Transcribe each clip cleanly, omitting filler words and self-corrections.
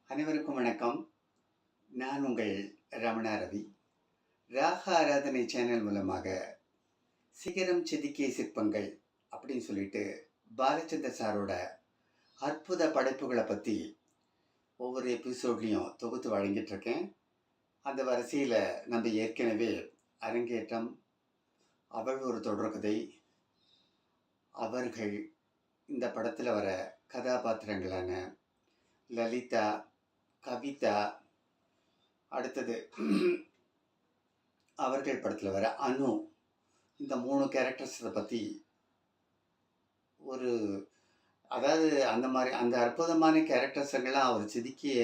அனைவருக்கும் வணக்கம். நான் உங்கள் ரமணா ரவி. ராக ஆராதனை சேனல் மூலமாக சிகரம் செதுக்கிய சிற்பங்கள் அப்படின்னு சொல்லிட்டு பாலச்சந்தர் சாரோட அற்புத படைப்புகளை பற்றி ஒவ்வொரு எபிசோட்லேயும் தொகுத்து வழங்கிட்டு இருக்கேன். அந்த வரிசையில் நம்ம ஏற்கனவே அரங்கேற்றம், அவள் ஒரு தொடர்கதை, அவர்கள், இந்த படத்தில் வர கதாபாத்திரங்களான லலிதா, கவிதா, அடுத்தது அவர்கள் படத்தில் வர அனு, இந்த 3 கேரக்டர்ஸை பற்றி ஒரு அதாவது அந்த அற்புதமான கேரக்டர்ஸுங்கெல்லாம் அவர் செதுக்கிய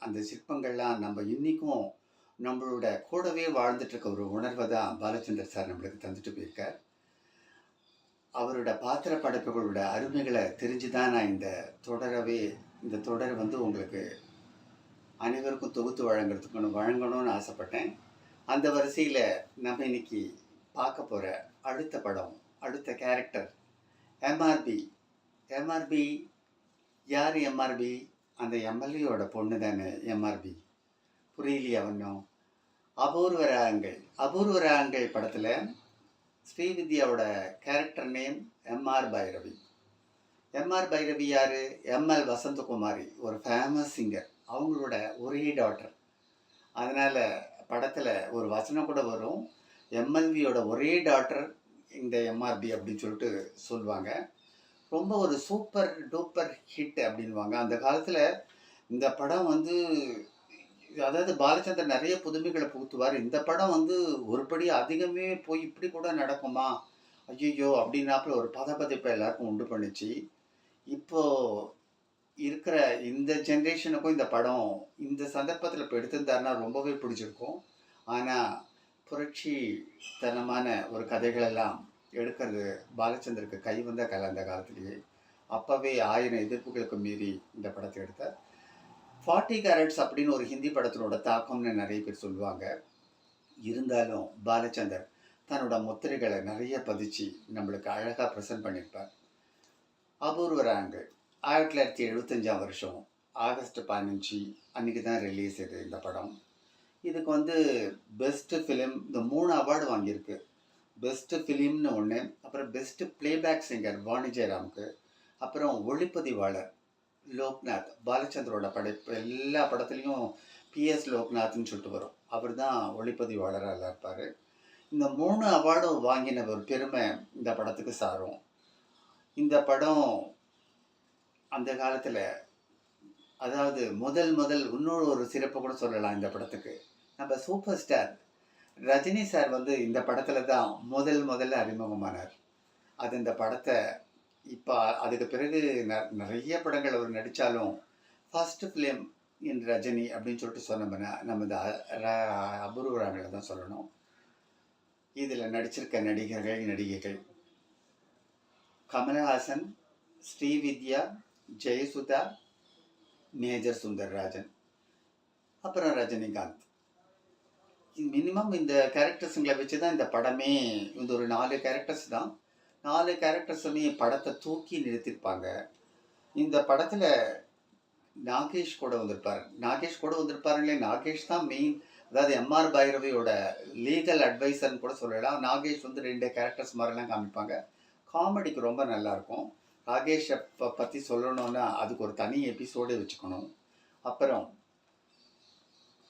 அந்த சிற்பங்கள்லாம் நம்ம இன்றைக்கும் நம்மளோட கூடவே வாழ்ந்துட்டுருக்க ஒரு உணர்வை தான் பாலச்சந்தர் சார் நம்மளுக்கு தந்துட்டு போயிருக்கார். அவரோட பாத்திர படைப்புகளோட அருமைகளை தெரிஞ்சு தான் நான் இந்த தொடர் உங்களுக்கு அனைவருக்கும் தொகுத்து வழங்கணும்னு ஆசைப்பட்டேன். அந்த வரிசையில் நம்ம இன்னைக்கு பார்க்க போகிற அடுத்த படம், அடுத்த கேரக்டர் எம்ஆர்பி. எம்ஆர்பி யார்? எம்ஆர்பி அந்த எம்எல்ஏயோட பொண்ணு தானே எம்ஆர்பி. புரியலையா ஒன்றும்? அபூர்வ ராகங்கள் படத்தில் ஸ்ரீவித்யாவோட character name MR Bhairavi. MR Bhairavi யார்? எம்எல் வசந்தகுமாரி, ஒரு ஃபேமஸ் சிங்கர். அவங்களோட ஒரே டாட்டர். அதனால் படத்தில் ஒரு வசனம் கூட வரும், எம்எல்வியோட ஒரே டாட்டர் இந்த எம்ஆர்பி அப்படின்னு சொல்லிட்டு சொல்லுவாங்க. ரொம்ப ஒரு சூப்பர் டூப்பர் ஹிட் அப்படின்வாங்க. அந்த காலத்தில் இந்த படம் அதாவது பாலச்சந்தர் நிறைய புதுமைகளை புகுத்துவார். இந்த படம் ஒருபடி அதிகமே போய் இப்படி கூட நடக்குமா, ஐயோ அப்படின்னாப்புல ஒரு பதப்பதிப்பை எல்லாருக்கும் உண்டு பண்ணிச்சு. இப்போது இருக்கிற இந்த ஜென்ரேஷனுக்கும் இந்த படம் இந்த சந்தர்ப்பத்தில் இப்போ எடுத்திருந்தாருன்னா ரொம்பவே பிடிச்சிருக்கும். ஆனால் புரட்சித்தனமான ஒரு கதைகளெல்லாம் எடுக்கிறது பாலச்சந்தருக்கு கை வந்த கலை. அந்த காலத்திலேயே அப்போவே 1000 எதிர்ப்புகளுக்கு மீறி இந்த படத்தை எடுத்தார். 40 கேரட்ஸ் அப்படின்னு ஒரு ஹிந்தி படத்தினோட தாக்கம்னு நிறைய பேர் சொல்லுவாங்க. இருந்தாலும் பாலச்சந்தர் தன்னோட முத்திரைகளை நிறைய பதிச்சு நம்மளுக்கு அழகாக ப்ரெசென்ட் பண்ணியிருப்பார். அபூர்வ ராகங்கள் 1975 வருஷம் ஆகஸ்ட் 15 அன்றைக்கி தான் ரிலீஸ் இது இந்த படம். இதுக்கு பெஸ்ட்டு ஃபிலிம் இந்த 3 அவார்டு வாங்கியிருக்கு. பெஸ்ட்டு ஃபிலிம்னு ஒன்று, அப்புறம் பெஸ்ட்டு பிளேபேக் சிங்கர் வாணி ஜெயராமுக்கு, அப்புறம் ஒளிப்பதிவாளர் லோக்நாத். பாலச்சந்தரோட படைப்பு எல்லா படத்துலேயும் PS லோக்நாத்னு சொல்லிட்டு வரும், அவர் தான் ஒளிப்பதிவாளராக இருப்பார். இந்த 3 அவார்டும் வாங்கின ஒரு பெருமை இந்த படத்துக்கு சாரும். இந்த படம் அந்த காலத்தில், அதாவது முதல் இன்னொரு ஒரு சிறப்பு கூட சொல்லலாம் இந்த படத்துக்கு. நம்ம சூப்பர் ஸ்டார் ரஜினி சார் இந்த படத்தில் தான் முதல்ல அறிமுகமானார். அது இந்த படத்தை இப்போ அதுக்கு பிறகு நிறைய படங்கள் அவர் நடித்தாலும் ஃபஸ்ட்டு ஃபிலிம் இன் ரஜினி அப்படின்னு சொல்லிட்டு சொன்னோம்னா நம்ம இந்த அபூர்வ ராகங்களை தான் சொல்லணும். இதில் நடிச்சிருக்க நடிகைகள் கமலஹாசன், ஸ்ரீவித்யா, ஜெயசுதா, மேஜர் சுந்தர்ராஜன், அப்புறம் ரஜினிகாந்த். மினிமம் இந்த கேரக்டர்ஸுங்களை வச்சு தான் இந்த படமே. ஒரு 4 கேரக்டர்ஸ் தான். 4 கேரக்டர்ஸுமே படத்தை தூக்கி நிறுத்திருப்பாங்க. இந்த படத்தில் நாகேஷ் கூட வந்திருப்பாருங்களே. நாகேஷ் தான் மெயின். அதாவது எம்ஆர் பைரவியோட லீகல் அட்வைசர்னு கூட சொல்லலாம். நாகேஷ் 2 கேரக்டர்ஸ் மாதிரிலாம் காமிப்பாங்க. காமெடிக்கு ரொம்ப நல்லாயிருக்கும். நாகேஷை பற்றி சொல்லணுன்னா அதுக்கு ஒரு தனி எபிசோடே வச்சுக்கணும். அப்புறம்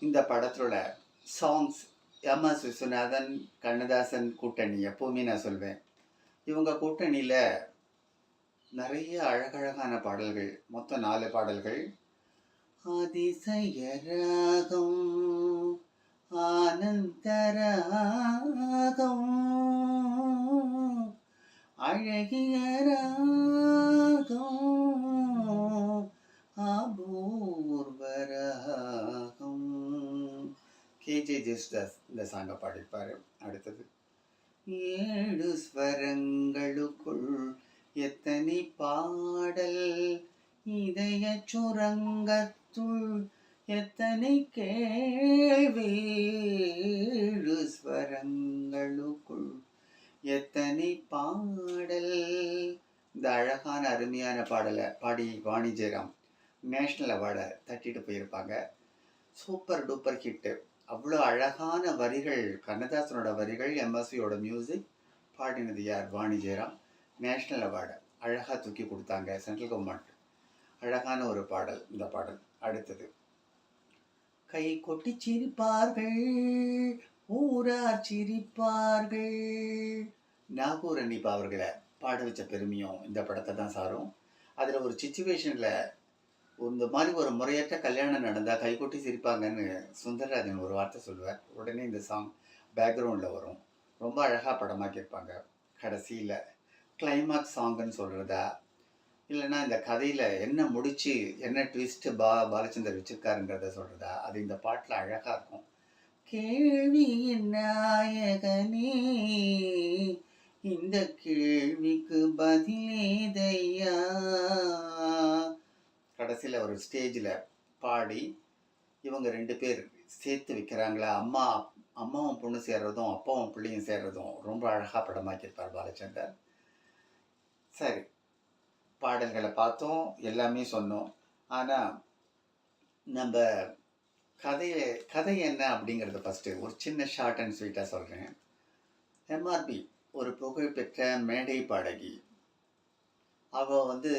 இந்த படத்தோட சாங்ஸ் MS விஸ்வநாதன், கண்ணதாசன் கூட்டணி எப்போவுமே நான் சொல்வேன். இவங்க கூட்டணியில் நிறைய அழகழகான பாடல்கள், மொத்தம் 4 பாடல்கள். அதிசய ராகம், ஆனந்தராகம், அழகிய ராகம், அபூர்வ ராகம். KJ ஜெயசுதாஸ் இந்த சாங்கை பாடிப்பார். அடுத்தது 7 ஸ்வரங்களுக்குள் எத்தனை பாடல், இதய சுரங்கத்துள் எத்தனை கேள்வி, 7 ஸ்வரங்களுக்குள் எத்தனை பாடல். இந்த அழகான அருமையான பாடலை பாடி வாணி ஜெயராம் நேஷ்னல் அவார்டை தட்டிட்டு போயிருப்பாங்க. Super duper hit. அவ்வளோ அழகான வரிகள், கண்ணதாசனோட வரிகள், எம்எஸ்வியோட மியூசிக், பாடினது யார்? வாணி ஜெயராம். நேஷ்னல் அவார்டை அழகாக தூக்கி கொடுத்தாங்க சென்ட்ரல் கவர்மெண்ட். அழகான ஒரு பாடல் இந்த பாடல். அடுத்தது, கை கொட்டி சிரிப்பார்கள் ஊரார் சிரிப்பார்கள். நாகூர் அன்னிப்பா அவர்களை பாட வச்ச பெருமையும் இந்த படத்தை தான் சாரும். அதில் ஒரு சுச்சுவேஷனில் இந்த மாதிரி ஒரு முறையற்ற கல்யாணம் நடந்தால் கைகொட்டி சிரிப்பாங்கன்னு சுந்தரராஜன் ஒரு வார்த்தை சொல்லுவார். உடனே இந்த சாங் பேக்ரவுண்டில் வரும். ரொம்ப அழகாக படமாக்கியிருப்பாங்க. கடைசியில் கிளைமாக்ஸ் சாங்குன்னு சொல்கிறதா, இல்லைன்னா இந்த கதையில் என்ன முடிச்சு என்ன ட்விஸ்ட்டு பாலச்சந்தர் வச்சுருக்காருங்கிறத சொல்கிறதா, அது இந்த பாட்டில் அழகாக இருக்கும். கேள்வியின் நாயகனே இந்த கேள்விக்கு பதிலேதையா. கடைசியில் ஒரு ஸ்டேஜில் பாடி இவங்க 2 பேர் சேர்த்து வைக்கிறாங்களா, அம்மாவும் பொண்ணு சேர்றதும் அப்பாவும் பிள்ளையும் சேர்றதும் ரொம்ப அழகாக படமாக்கியிருப்பார் பாலச்சந்தர். சரி, பாடல்களை பார்த்தோம், எல்லாமே சொன்னோம். ஆனால் நம்ம கதை என்ன அப்படிங்கிறத ஃபஸ்ட்டு ஒரு சின்ன ஷார்ட் அண்ட் ஸ்வீட்டாக சொல்கிறேன். எம்ஆர்பி ஒரு புகழ்பெற்ற மேடை பாடகி. அவள் வந்து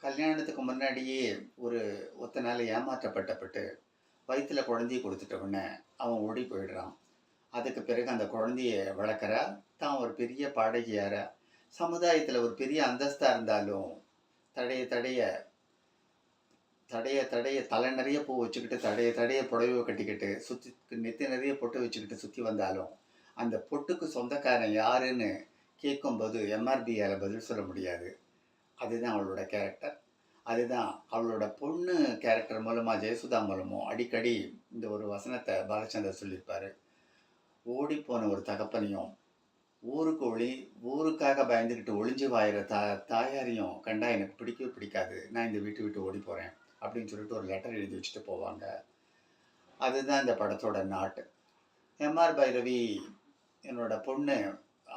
கல்யாணத்துக்கு முன்னாடியே ஒத்தனால ஏமாற்றப்பட்டு வயிற்றில் குழந்தைய கொடுத்துட்ட உடனே அவன் ஓடி போயிடுறான். அதுக்கு பிறகு அந்த குழந்தைய வளர்க்குறா. தான் ஒரு பெரிய பாடகியார, சமுதாயத்தில் ஒரு பெரிய அந்தஸ்தாக இருந்தாலும் தடைய தலை நிறைய பூ வச்சுக்கிட்டு தடைய புடவை கட்டிக்கிட்டு சுற்றி நெத்தி நிறைய பொட்டு வச்சுக்கிட்டு சுற்றி வந்தாலும் அந்த பொட்டுக்கு சொந்தக்காரன் யாருன்னு கேட்கும்போது எம்ஆர்பியால் பதில் சொல்ல முடியாது. அதுதான் அவளோட கேரக்டர். அதுதான் அவளோட பொண்ணு கேரக்டர் மூலமாக, ஜெயசுதா மூலமும் அடிக்கடி இந்த ஒரு வசனத்தை பாலச்சந்தர் சொல்லியிருப்பார். ஓடிப்போன ஒரு தகப்பனையும் ஊருக்காக பயந்துக்கிட்டு ஒளிஞ்சு வாயிற தாயாரையும் கண்டா எனக்கு பிடிக்கவே பிடிக்காது, நான் இந்த வீட்டு விட்டு ஓடி போகிறேன் அப்படின்னு சொல்லிட்டு ஒரு லெட்டர் எழுதி வச்சுட்டு போவாங்க. அதுதான் இந்த படத்தோட நாட்டு. எம்ஆர் பைரவி என்னோட பொண்ணு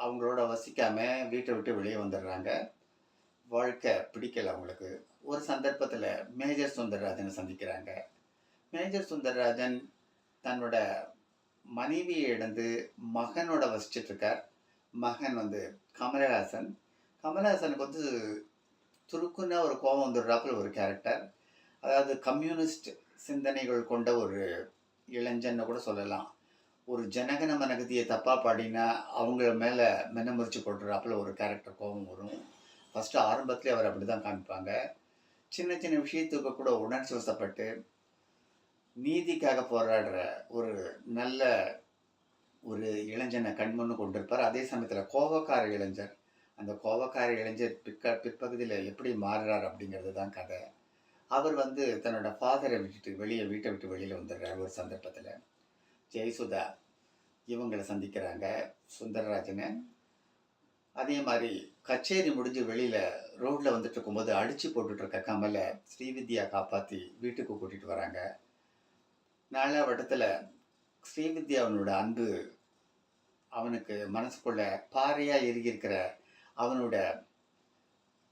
அவங்களோட வசிக்காமல் வீட்டை விட்டு வெளியே வந்துடுறாங்க. வாழ்க்கை பிடிக்கல அவங்களுக்கு. ஒரு சந்தர்ப்பத்தில் மேஜர் சுந்தரராஜனை சந்திக்கிறாங்க. மேஜர் சுந்தரராஜன் தன்னோட மனைவியை இழந்து மகனோட வசிச்சிட்ருக்கார். மகன் வந்து கமலஹாசனுக்கு துருக்குன்னா ஒரு கோபம் வந்துடுறாப்புல ஒரு கேரக்டர். அதாவது கம்யூனிஸ்ட் சிந்தனைகள் கொண்ட ஒரு இளைஞன்னு கூட சொல்லலாம். ஒரு ஜனகன மனகதியை தப்பாக பாடினா அவங்கள மேலே மெனமுறிச்சு போட்டுறாப்புல ஒரு கேரக்டர் கோபம் வரும். ஃபஸ்ட்டு ஆரம்பத்துலேயே அவர் அப்படி தான் காமிப்பாங்க. சின்ன சின்ன விஷயத்துக்கு கூட உணர்ச்சி வசப்பட்டு நீதிக்காக போராடுற ஒரு நல்ல ஒரு இளைஞனை கண்முன்னு கொண்டிருப்பார். அதே சமயத்தில் கோபக்கார இளைஞர், அந்த கோபக்கார இளைஞர் பிற்பகுதியில் எப்படி மாறுறார் அப்படிங்கிறது தான் கதை. அவர் தன்னோட ஃபாதரை விட்டுட்டு வீட்டை விட்டு வெளியில் வந்துடுறார். ஒரு சந்தர்ப்பத்தில் ஜெயசுதா இவங்களை சந்திக்கிறாங்க, சுந்தரராஜனை. அதே மாதிரி கச்சேரி முடிஞ்சு வெளியில் ரோட்டில் வந்துட்டு இருக்கும்போது அடித்து போட்டுட்ருக்க கமலை ஸ்ரீவித்யா காப்பாற்றி வீட்டுக்கு கூட்டிகிட்டு வராங்க. 4ஆம் வட்டத்தில் ஸ்ரீவித்யாவனோட அன்பு அவனுக்கு மனசுக்குள்ள பாறையாக இருக்கிற அவனோட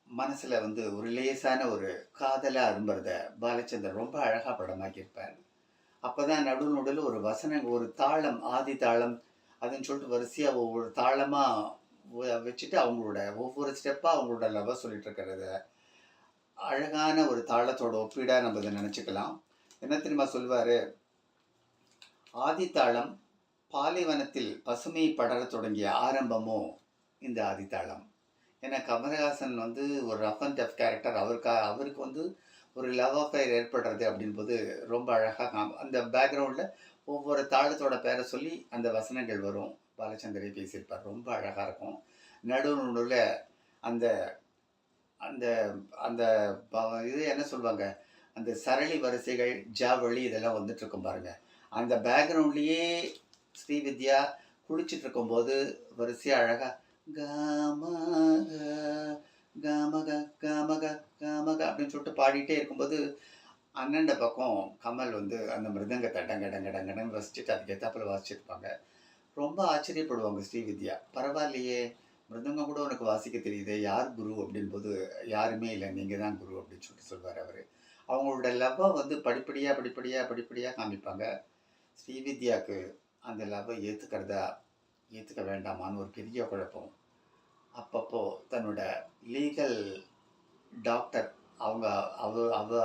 மனசில் ஒரு லேசான ஒரு காதலாக அரும்புறத பாலச்சந்தர் ரொம்ப அழகாக படமாக்கியிருப்பார். அப்போ தான் நடுவில் ஒரு வசனம், ஒரு தாளம், ஆதி தாளம் அதுன்னு சொல்லிட்டு வரிசையாக ஒவ்வொரு தாளமாக வச்சுட்டு அவங்களோட ஒவ்வொரு ஸ்டெப்பாக அவங்களோட லவ் சொல்லிட்டு இருக்கிறத அழகான ஒரு தாளத்தோட ஒப்பீடாக நம்ம இதை நினச்சிக்கலாம். என்ன தெரியுமா சொல்வார்? ஆதித்தாளம் பாலைவனத்தில் பசுமை படர தொடங்கிய ஆரம்பமோ இந்த ஆதித்தாளம். ஏன்னா கமலஹாசன் ஒரு ரஃப் அண்ட் டஃப் கேரக்டர். அவருக்கு ஒரு லவ் அஃபேர் ஏற்படுறது அப்படின்போது ரொம்ப அழகாக அந்த பேக்ரவுண்டில் ஒவ்வொரு தாளத்தோட பேரை சொல்லி அந்த வசனங்கள் வரும். பாலச்சந்தரே பேசியிருப்பார். ரொம்ப அழகாக இருக்கும். நடுவில் அந்த அந்த அந்த இது என்ன சொல்லுவாங்க, அந்த சரளி வரிசைகள், ஜாவளி இதெல்லாம் வந்துட்டுருக்கும் பாருங்கள். அந்த பேக்ரவுண்ட்லேயே ஸ்ரீவித்யா குளிச்சுட்டு இருக்கும்போது வரிசையாக அழகாக காமக காமக காமக காமக அப்படின்னு சொல்லிட்டு பாடிட்டே இருக்கும்போது அண்ணண்ட பக்கம் கமல் அந்த மிருதங்கத்தை டங்கடங்கடங்கடன்னு ரசிச்சுட்டு அதுக்கு ஏற்றாப்புல வாசிச்சிருப்பாங்க. ரொம்ப ஆச்சரியப்படுவாங்க ஸ்ரீவித்யா. பரவாயில்லையே, மிருதங்கம் கூட உனக்கு வாசிக்க தெரியுதே, யார் குரு அப்படின்போது, யாருமே இல்லை, நீங்கள் தான் குரு அப்படின்னு சொல்லிட்டு சொல்வார் அவர். அவங்களோட லவ்வை வந்து படிப்படியாக படிப்படியாக படிப்படியாக காமிப்பாங்க. ஸ்ரீவித்யாவுக்கு அந்த லவ்வை ஏற்றுக்க வேண்டாமான்னு ஒரு பெரிய குழப்பம். அப்பப்போ தன்னோட லீகல் டாக்டர், அவங்க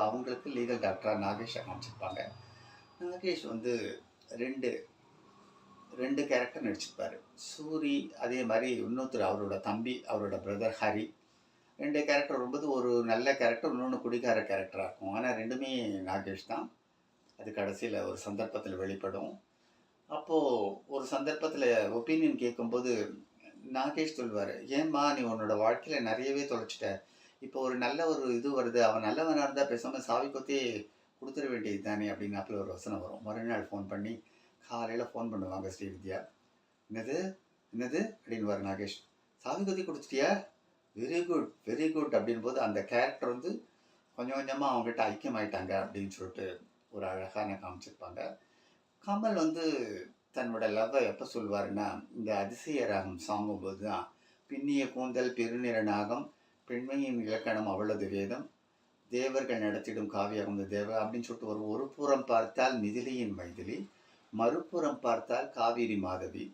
அவங்களுக்கு லீகல் டாக்டராக நாகேஷை காமிச்சிருப்பாங்க. நாகேஷ் வந்து ரெண்டு ரெண்டு கேரக்டர் நடிச்சிருப்பாரு. சூரி, அதே மாதிரி இன்னொருத்தர் அவரோட தம்பி, அவரோட பிரதர் ஹரி. ரெண்டு கேரக்டர் வரும்போது ஒரு நல்ல கேரக்டர், இன்னொன்று குடிகார கேரக்டராக இருக்கும். ஆனால் ரெண்டுமே நாகேஷ் தான். அது கடைசியில் ஒரு சந்தர்ப்பத்தில் வெளிப்படும். அப்போது ஒரு சந்தர்ப்பத்தில் ஒப்பீனியன் கேட்கும்போது நாகேஷ் சொல்வார், ஏம்மா நீ உன்னோட வாழ்க்கையில் நிறையவே தொலைச்சிட்ட, இப்போ ஒரு நல்ல ஒரு இது வருது, அவன் நல்லவனாக இருந்தால் பேசாமல் சாவி கொத்தே கொடுத்துட வேண்டியது தானே அப்படின்னாப்புல ஒரு வசனம் வரும். மறுநாள் ஃபோன் பண்ணி, காலையில் ஃபோன் பண்ணுவாங்க ஸ்ரீவித்யா. என்னது என்னது அப்படின்வார் நாகேஷ். சாவி கொத்தி கொடுத்துட்டியா, வெரி குட் வெரி குட் அப்படின் போது அந்த கேரக்டர் வந்து கொஞ்சம் கொஞ்சமாக அவங்ககிட்ட ஐக்கியமாயிட்டாங்க அப்படின்னு சொல்லிட்டு ஒரு அழகான காமிச்சிருப்பாங்க. கமல் வந்து தன்னோட லவ்வை எப்போ சொல்வாருன்னா, இந்த அதிசய ராகம் சாங்கும் போது தான், பின்னிய கூந்தல் பெருநிற நாகம், பெண்மையின் இலக்கணம் அவளது வேதம், தேவர்கள் நடத்திடும் காவியம் இந்த தேவ அப்படின்னு சொல்லிட்டு ஒரு புறம் பார்த்தால் மிதிலியின் மைதிலி, மறுபுறம் பார்த்தால் காவிரி மாதவி,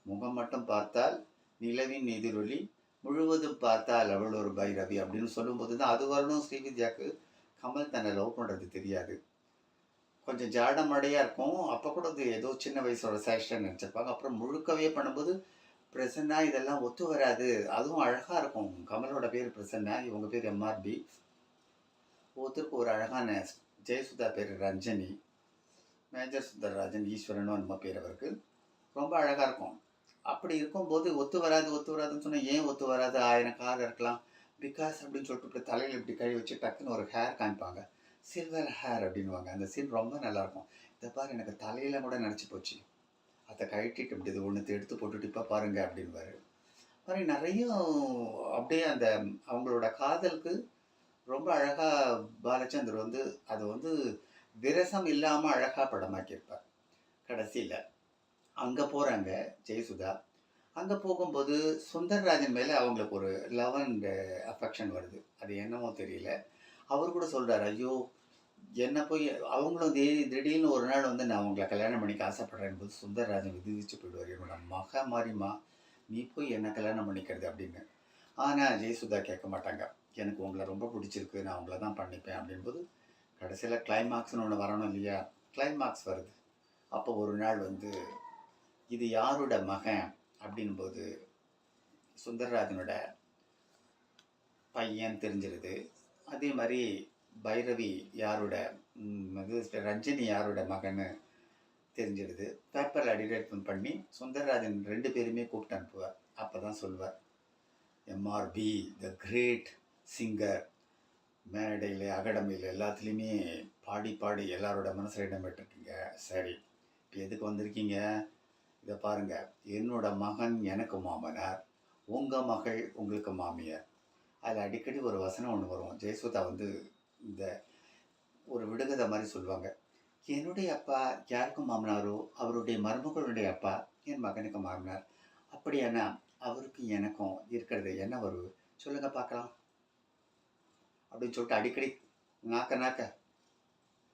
முகம் மட்டும் பார்த்தால் நிலவின் எதிரொலி, முழுவதும் பார்த்தால் அவள் ஒரு பைரவி அப்படின்னு சொல்லும்போது தான் அது வரணும். ஸ்ரீவித்யாவுக்கு கமல் தன்னை லவ் பண்ணுறது தெரியாது, கொஞ்சம் ஜாடமடையாக இருக்கும். அப்போ கூட அது ஏதோ சின்ன வயசோட சேஷன் நினச்சிருப்பாங்க. அப்புறம் முழுக்கவே பண்ணும்போது பிரசன்னா இதெல்லாம் ஒத்து வராது. அதுவும் அழகாக இருக்கும். கமலோட பேர் பிரசன்னா, இவங்க பேர் எம்ஆர்பி. ஒருத்தருக்கு ஒரு அழகான ஜெயசுதா பேர் ரஞ்சனி, மேஜர் சுந்தரராஜன் ஈஸ்வரனும் நம்ம பேர் அவருக்கு. ரொம்ப அழகாக இருக்கும். அப்படி இருக்கும்போது ஒத்து வராதுன்னு சொன்னால், ஏன் ஒத்து வராது, 1000 காரணம் இருக்கலாம். பிகாஸ் அப்படின்னு சொல்லிட்டு இப்படி தலையில் இப்படி கழி வச்சு டக்குன்னு ஒரு ஹேர் காமிப்பாங்க, சில்வர் ஹேர் அப்படின்வாங்க. அந்த சீன் ரொம்ப நல்லாயிருக்கும். இதை பாரு, எனக்கு தலையில் கூட நினச்சி போச்சு, அதை கழட்டிட்டு இப்படி இது ஒன்று எடுத்து போட்டுட்டு இப்போ பாருங்க அப்படின்வாரு. மாதிரி நிறைய அப்படியே அந்த அவங்களோட காதலுக்கு ரொம்ப அழகாக பாலச்சந்தர் வந்து அதை வந்து விரசம் இல்லாமல் அழகாக படமாக்கியிருப்பார். கடைசியில் அங்கே போகிறாங்க ஜெயசுதா. அங்கே போகும்போது சுந்தரராஜன் மேலே அவங்களுக்கு ஒரு லவ் அண்ட் அஃபெக்ஷன் வருது. அது என்னமோ தெரியல. அவர் கூட சொல்கிறார், ஐயோ என்ன போய் அவங்களும் திடீர்னு ஒரு நாள் வந்து நான் உங்களை கல்யாணம் பண்ணிக்க ஆசைப்படுறேன் போது சுந்தரராஜன் விதிவிச்சு போயிடுவார், என்னோட மக மாதிரிமா நீ போய் என்ன கல்யாணம் பண்ணிக்கிறது அப்படின்னு. ஆனால் ஜெயசுதா கேட்க மாட்டாங்க, எனக்கு உங்களை ரொம்ப பிடிச்சிருக்கு, நான் உங்களை தான் பண்ணிப்பேன் அப்படின்போது கடைசியில் கிளைமாக்ஸ்னு ஒன்று வரணும் இல்லையா, கிளைமாக்ஸ் வருது. அப்போ ஒரு நாள் வந்து இது யாரோட மகன் அப்படின்போது சுந்தரராஜனோட பையன் தெரிஞ்சிருது. அதே மாதிரி பைரவி யாரோட ரஞ்சனி யாரோட மகன்னு தெரிஞ்சிடுது. பேப்பரில் அடிடேட் பண்ணி சுந்தரராஜன் 2 பேருமே கூப்பிட்டு அனுப்புவார். அப்போ தான் சொல்வார், எம்ஆர்பி த கிரேட் சிங்கர், மேடையில் அகாடமியில் எல்லாத்துலேயுமே பாடி எல்லாரோட மனசில் இடம் பெற்றிருக்கீங்க. சரி, இப்போ எதுக்கு வந்திருக்கீங்க, இதை பாருங்கள், என்னோட மகன் எனக்கு மாமனார், உங்கள் மகள் உங்களுக்கு மாமியார். அதில் அடிக்கடி ஒரு வசனம் ஒன்று வரும். ஜெயசுதா வந்து இந்த ஒரு விடுகதை மாதிரி சொல்லுவாங்க, என்னுடைய அப்பா யாருக்கும் மாமனாரோ அவருடைய மருமகளுடைய அப்பா என் மகனுக்கு மாமனார், அப்படியானா அவருக்கு எனக்கும் இருக்கிறது என்ன வருது சொல்லுங்க பார்க்கலாம் அப்படின்னு சொல்லிட்டு அடிக்கடி நாக்க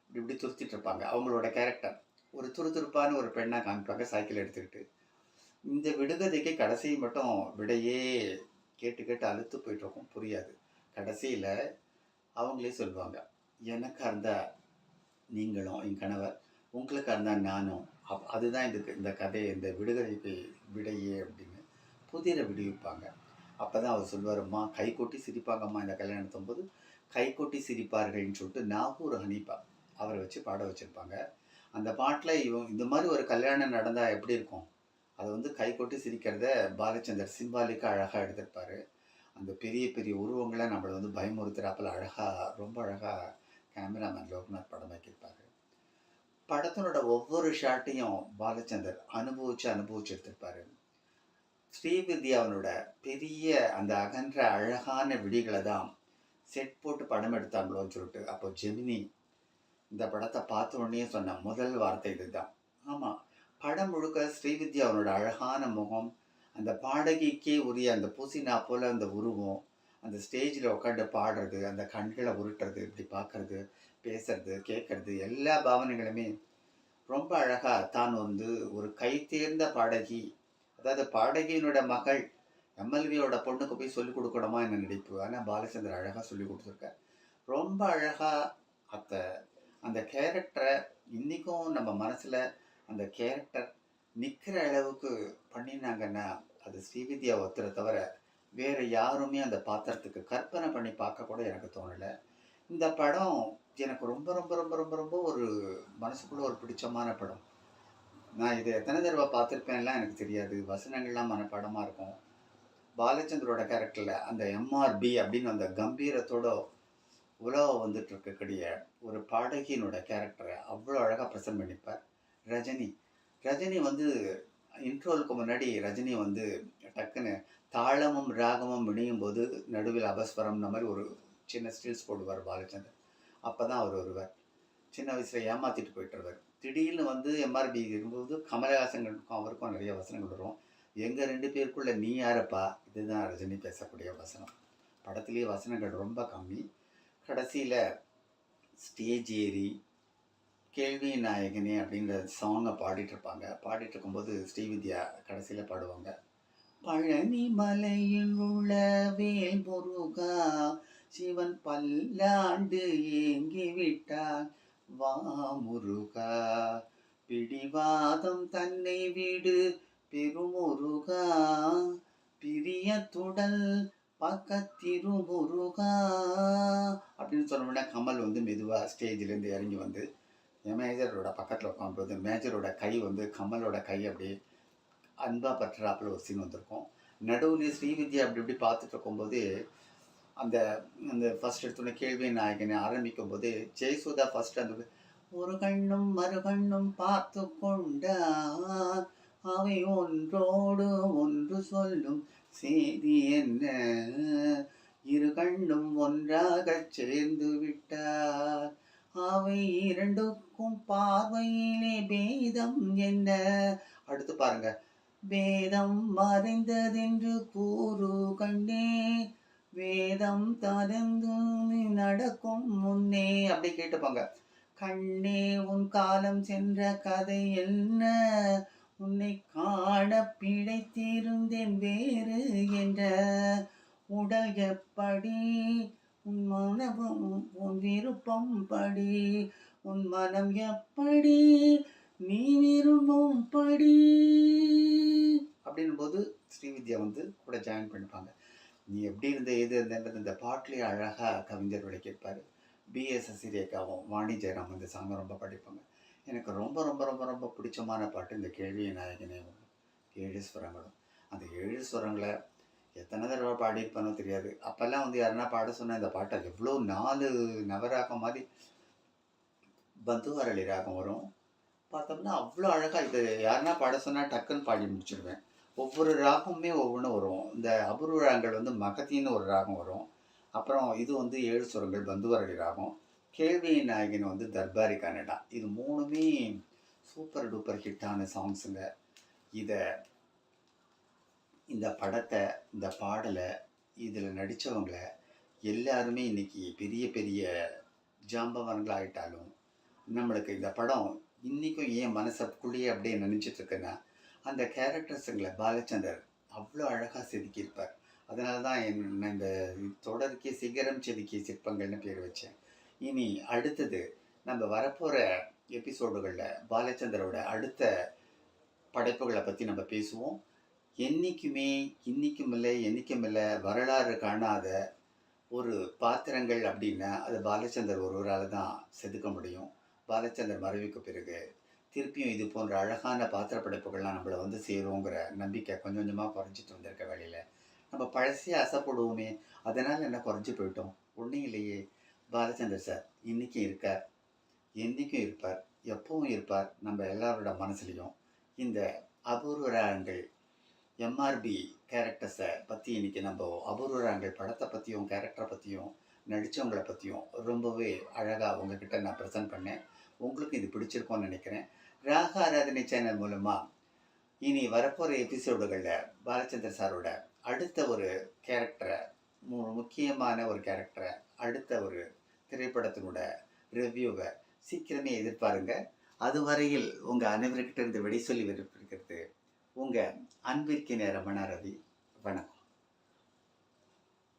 இப்படி துருத்திட்டு இருப்பாங்க. அவங்களோட கேரக்டர் ஒரு துருதுருப்பான ஒரு பெண்ணாக காமிப்பாங்க சைக்கிள் எடுத்துக்கிட்டு. இந்த விடுகதைக்கு கடைசி மட்டும் விடையே கேட்டு அழுத்து போயிட்டுருக்கும், புரியாது. கடைசியில் அவங்களே சொல்லுவாங்க, எனக்காக இருந்தால் நீங்களும் என் கணவர், உங்களுக்காக இருந்தால் நானும். அதுதான் இந்த கதை, இந்த விடுகதைக்கு விடையே அப்படின்னு புதிரை விடுவிப்பாங்க. அப்போ தான் அவர் சொல்வாரும்மா, கை கொட்டி சிரிப்பாங்கம்மா இந்த கல்யாணத்தும் போது, கை கொட்டி சிரிப்பார்கள்னு சொல்லிட்டு நாகூர் ஹனீஃபா அவரை வச்சு பாட வச்சுருப்பாங்க. அந்த பாட்டில் இந்த மாதிரி ஒரு கல்யாணம் நடந்தால் எப்படி இருக்கும், அதை வந்து கை கொட்டி சிரிக்கிறத பாலச்சந்தர் சிம்பாலிக்காக அழகாக எடுத்திருப்பார். அந்த பெரிய பெரிய உருவங்களை நம்மளை வந்து பயமுறுத்துறாப்பில் அழகாக, ரொம்ப அழகாக கேமராமேன் லோக்நாத் படமாக்கியிருப்பார். படத்தினோட ஒவ்வொரு ஷாட்டையும் பாலச்சந்தர் அனுபவிச்சு எடுத்திருப்பார். ஸ்ரீவித்யாவனோட பெரிய அந்த அகன்ற அழகான விடிகளை தான் செட் போட்டு படம் எடுத்தாங்களோன்னு சொல்லிட்டு அப்போ ஜெமினி இந்த படத்தை பார்த்த உடனே சொன்ன முதல் வார்த்தை இதுதான். ஆமாம், படம் முழுக்க ஸ்ரீவித்யாவனோட அழகான முகம், அந்த பாடகிக்கே உரிய அந்த பூசினா போல அந்த உருவம், அந்த ஸ்டேஜில் உட்காந்து பாடுறது, அந்த கண்களை உருட்டுறது, இப்படி பார்க்கறது, பேசுறது, கேட்கறது, எல்லா பாவனைகளுமே ரொம்ப அழகா தான் வந்து ஒரு கை தேர்ந்த பாடகி, அதாவது பாடகியினோட மகள் எம்எல்வியோட பொண்ணுக்கு போய் சொல்லிக் கொடுக்கணுமா என்ன நடிப்பு. ஆனால் பாலச்சந்தர் அழகாக சொல்லி கொடுத்துருக்கார். ரொம்ப அழகா அத்த அந்த கேரக்டரை இன்னைக்கும் நம்ம மனசுல அந்த கேரக்டர் நிற்கிற அளவுக்கு பண்ணினாங்கன்னா அது ஸ்ரீவித்யா ஒருத்தரை தவிர வேற யாருமே அந்த பாத்திரத்துக்கு கற்பனை பண்ணி பார்க்க கூட எனக்கு தோணலை. இந்த படம் எனக்கு ரொம்ப ரொம்ப ரொம்ப ரொம்ப ரொம்ப ஒரு மனசுக்குள்ள ஒரு பிடிச்சமான படம். நான் இதை எத்தனை தடவை பார்த்துருப்பேன்லாம் எனக்கு தெரியாது. வசனங்கள்லாம் மனப்பாடமாக இருக்கும். பாலச்சந்தரோட கேரக்டரில் அந்த எம்ஆர்பி அப்படின்னு அந்த கம்பீரத்தோட உலக வந்துட்டு இருக்கக்கூடிய ஒரு பாடகியினோட கேரக்டரை அவ்வளோ அழகாக ப்ரெசென்ட் பண்ணிப்பார். ரஜினி ரஜினி வந்து இன்ட்ரோலுக்கு முன்னாடி ரஜினி வந்து டக்குன்னு தாளமும் ராகமும் இணையும் போது நடுவில் அபஸ்வரம்ன மாதிரி ஒரு சின்ன ஸ்டில்ஸ் போடுவார் பாலச்சந்தர். அப்போ தான் அவர் வருவார். சின்ன வயசில் ஏமாற்றிட்டு போயிட்டுருவார். திடீர்னு வந்து எம்ஆர்பி இருக்கும்போது கமலஹாசனுக்கும் அவருக்கும் நிறைய வசனங்கள் வரும். எங்கள் ரெண்டு பேருக்குள்ள நீ யாரப்பா, இதுதான் ரஜினி பேசக்கூடிய வசனம். படத்துலேயே வசனங்கள் ரொம்ப கம்மி. கடைசியில் ஸ்டேஜ் ஏறி கேள்வி நாயகனே அப்படின்ற சாங்கை பாடிட்டு இருப்பாங்க. பாடிட்டு இருக்கும்போது ஸ்ரீவித்யா கடைசியில் பாடுவாங்க. பழனி மலையில் உள்ள வேல் முருகா, சிவன் பல்லாண்டு ஏங்கி விட்டான் வா முருகா, பிடிவாதம் தன்னை விடு பெருமுருகா, பிரியத்துடல் பக்கத்திருமுருகா அப்படின்னு சொன்னோம்னா கமல் வந்து மெதுவாக ஸ்டேஜிலேருந்து இறங்கி வந்து என் மேஜரோட பக்கத்தில் உட்காந்துட்டு மேஜரோட கை வந்து கமலோட கை அப்படியே அன்பாக பற்றுறாப்புல ஒரு சீன் வந்திருக்கும். நடுவில் ஸ்ரீவித்யா அப்படி இப்படி பார்த்துட்டு இருக்கும்போது அந்த அந்த ஃபர்ஸ்ட் எடுத்தோடனே கேள்வி நாயகனை ஆரம்பிக்கும் போது ஜெயசுதா ஃபர்ஸ்ட் அந்த ஒரு கண்ணும் மறு கண்ணும் பார்த்து கொண்டான், அவை ஒன்றோடு ஒன்று சொல்லும் செய்தி என்ன, இரு கண்ணும் ஒன்றாக சேர்ந்து விட்டார், அவை இரண்டுக்கும் பார்வையிலே பேதம் என்ன. அடுத்து பாருங்க, வேதம் மறைந்ததென்று கூறு கண்ணே, வேதம் தரந்து நடக்கும் முன்னே அப்படி கேட்டுப்பாங்க. கண்ணே உன் காலம் சென்ற கதை என்ன, உன்னை காண பிழைத்திருந்தேன் வேறு என்ற, உடல் எப்படி உன் மனமும் உன் விருப்பம் படி, உன் மனம் எப்படி நீ விரும்பும் படி அப்படின் போது ஸ்ரீவித்யா வந்து கூட ஜாயின் பண்ணிப்பாங்க. நீ எப்படி இருந்த எது இருந்தன்றது இந்த பாட்டிலே அழகாக கவிஞர் விளக்கியிருப்பார். பிஎஸ் ரேகாவும் வாணி ஜெயராம் இந்த சாங்கை ரொம்ப படிப்பாங்க. எனக்கு ரொம்ப ரொம்ப ரொம்ப ரொம்ப பிடிச்சமான பாட்டு இந்த கேள்வி நாயகனே 7 ஸ்வரங்களும். அந்த 7 ஸ்வரங்களை எத்தனை தடவை பாடியிருப்பானோ தெரியாது. அப்போல்லாம் வந்து யாருன்னா பாட சொன்னால் இந்த பாட்டை எவ்வளோ 4 நவராகம் மாதிரி பந்துவாரளி ராகம் வரும். பார்த்தோம்னா அவ்வளோ அழகாக இது யாருன்னா பாட சொன்னால் டக்குன்னு பாடி முடிச்சிடுவேன். ஒவ்வொரு ராகமுமே ஒவ்வொன்றும் வரும். இந்த அபூர்வ ராகங்கள் வந்து மகத்தின்னு ஒரு ராகம் வரும். அப்புறம் இது வந்து 7 சுரங்கள் பந்துவாரளி ராகம். கேள்வி நாயகன் வந்து தர்பாரி கன்னடா. இது 3மே சூப்பர் டூப்பர் ஹிட்டான சாங்ஸுங்க. இதை இந்த படத்தை இந்த பாடலை இதில் நடித்தவங்களை எல்லாருமே இன்றைக்கி பெரிய பெரிய ஜாம்பவான்களாகிட்டாலும் நம்மளுக்கு இந்த படம் இன்றைக்கும் ஏன் மனசுக்குள்ளேயே அப்படியே நினச்சிட்ருக்குன்னா அந்த கேரக்டர்ஸுங்களை பாலச்சந்தர் அவ்வளோ அழகாக செதுக்கியிருப்பார். அதனால தான் நான் இந்த தொடருக்கே சிகரம் செதுக்கிய சிற்பங்கள்னு பேர் வச்சேன். இனி அடுத்தது நம்ம வரப்போகிற எபிசோடுகளில் பாலச்சந்தரோட அடுத்த படைப்புகளை பற்றி நம்ம பேசுவோம். இன்றைக்கும் இல்லை வரலாறு காணாத ஒரு பாத்திரங்கள் அப்படின்னா அது பாலச்சந்தர் ஒருவரால் தான் செதுக்க முடியும். பாலச்சந்தர் மறைவுக்கு பிறகு திருப்பியும் இது போன்ற அழகான பாத்திர படைப்புகள்லாம் நம்மளை வந்து சேருங்கிற நம்பிக்கை கொஞ்சம் கொஞ்சமாக குறைஞ்சிட்டு வந்திருக்க வேலையில் நம்ம பழசே ஆசைப்படுவோமே, அதனால் என்ன குறைஞ்சி போயிட்டோம்? ஒன்றும் இல்லையே. பாலச்சந்தர் சார் இன்றைக்கும் இருக்கார், என்றைக்கும் இருப்பார், எப்பவும் இருப்பார் நம்ம எல்லாரோட மனசுலையும். இந்த அபூர்வ ராகங்கள் எம்ஆர்பி கேரக்டர்ஸை பற்றி இன்றைக்கி நம்ம அபூர்வ ராகங்கள் படத்தை பற்றியும் கேரக்டரை பற்றியும் நடித்தவங்களை பற்றியும் ரொம்பவே அழகாக உங்ககிட்ட நான் ப்ரெசென்ட் பண்ணேன். உங்களுக்கு இது பிடிச்சிருக்கோன்னு நினைக்கிறேன். ராக ஆராதனை சேனல் மூலமாக இனி வரப்போகிற எபிசோடுகளில் பாலச்சந்தர் சாரோட அடுத்த ஒரு கேரக்டரை, முக்கியமான ஒரு கேரக்டரை, அடுத்த ஒரு திரைப்படத்தினோட ரிவ்யூவை சீக்கிரமே எதிர்பாருங்க. அதுவரையில் உங்கள் அனைவர்கிட்ட இருந்து விடை சொல்லி விருப்பிருக்கிறது உங்கள் அன்பிற்கின ரமணா ரவி. வணக்கம்.